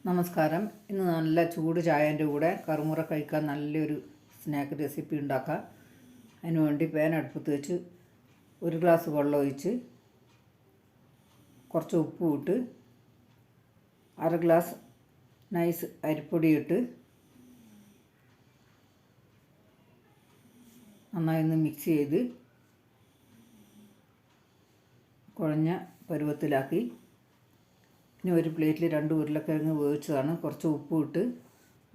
നമസ്കാരം. ഇന്ന് നല്ല ചൂട് ചായൻ്റെ കൂടെ കറുമുറ കഴിക്കാൻ നല്ലൊരു സ്നാക്ക് റെസിപ്പി ഉണ്ടാക്കാം. അതിനുവേണ്ടി പാൻ അടുപ്പത്ത് വെച്ച് 1 ഗ്ലാസ് വെള്ളം ഒഴിച്ച് കുറച്ച് ഉപ്പ് ഇട്ട് 1/2 ഗ്ലാസ് നൈസ് അരിപ്പൊടി ഇട്ട് നന്നായി ഒന്ന് മിക്സ് ചെയ്ത് കുഴഞ്ഞ പരുവത്തിലാക്കി. ഇനി ഒരു പ്ലേറ്റിൽ 2 ഉരുളക്കിഴങ്ങ് വേവിച്ചതാണ്. കുറച്ച് ഉപ്പ് ഇട്ട്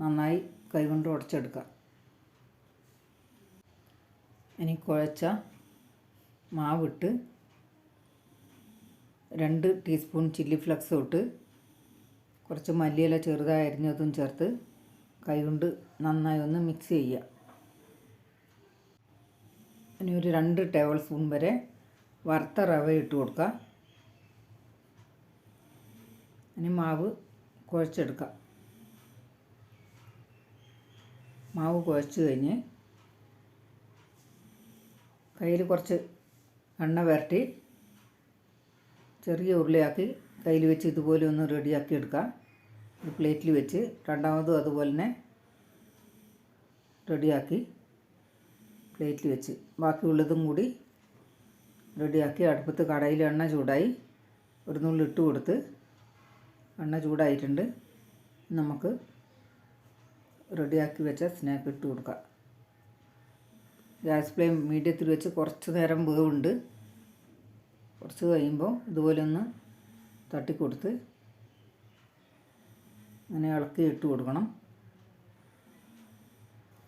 നന്നായി കൈകൊണ്ട് ഉടച്ചെടുക്കാം. ഇനി കുഴച്ച മാവിട്ട് 2 ടീസ്പൂൺ ചില്ലി ഫ്ലക്സ് ഇട്ട് കുറച്ച് മല്ലിയില ചെറുതായി അരിഞ്ഞതും ചേർത്ത് കൈകൊണ്ട് നന്നായി ഒന്ന് മിക്സ് ചെയ്യുക. ഇനി ഒരു 2 ടേബിൾ സ്പൂൺ വരെ വറുത്ത റവ ഇട്ട് കൊടുക്കുക. ഇനി മാവ് കുഴച്ചെടുക്കാം. മാവ് കുഴച്ച് കഴിഞ്ഞ് കയ്യിൽ കുറച്ച് എണ്ണ പുരട്ടി ചെറിയ ഉരുളയാക്കി കയ്യിൽ വെച്ച് ഇതുപോലെ ഒന്ന് റെഡിയാക്കി എടുക്കുക. ഒരു പ്ലേറ്റിൽ വെച്ച് രണ്ടാമതും അതുപോലെ തന്നെ റെഡിയാക്കി പ്ലേറ്റിൽ വെച്ച് ബാക്കിയുള്ളതും കൂടി റെഡിയാക്കി അടുപ്പത്ത് കടായിൽ എണ്ണ ചൂടായി ഒരു നുള്ളി ഇട്ട് കൊടുത്ത് എണ്ണ ചൂടായിട്ടുണ്ട്. നമുക്ക് റെഡിയാക്കി വെച്ച സ്നാക്ക് ഇട്ട് കൊടുക്കാം. ഗ്യാസ് ഫ്ലെയിം മീഡിയത്തിൽ വെച്ച് കുറച്ച് നേരം വേവുണ്ട്. കുറച്ച് കഴിയുമ്പോൾ ഇതുപോലെ ഒന്ന് തട്ടിക്കൊടുത്ത് അങ്ങനെ ഇളക്കി ഇട്ട് കൊടുക്കണം.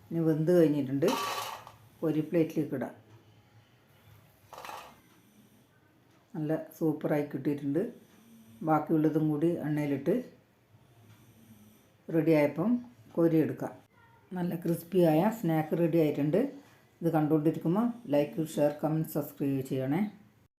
ഇനി വെന്ത് കഴിഞ്ഞിട്ടുണ്ട്. ഒരു പ്ലേറ്റിലേക്ക് ഇടാം. നല്ല സൂപ്പറായി കിട്ടിയിട്ടുണ്ട്. ബാക്കിയുള്ളതും കൂടി എണ്ണയിലിട്ട് റെഡിയായപ്പം കോരിയെടുക്കാം. നല്ല ക്രിസ്പിയായ സ്നാക്ക് റെഡി ആയിട്ടുണ്ട്. ഇത് കണ്ടുകൊണ്ടിരിക്കുമ്പോൾ ലൈക്ക്, ഷെയർ, കമൻറ്റ്, സബ്സ്ക്രൈബ് ചെയ്യണേ.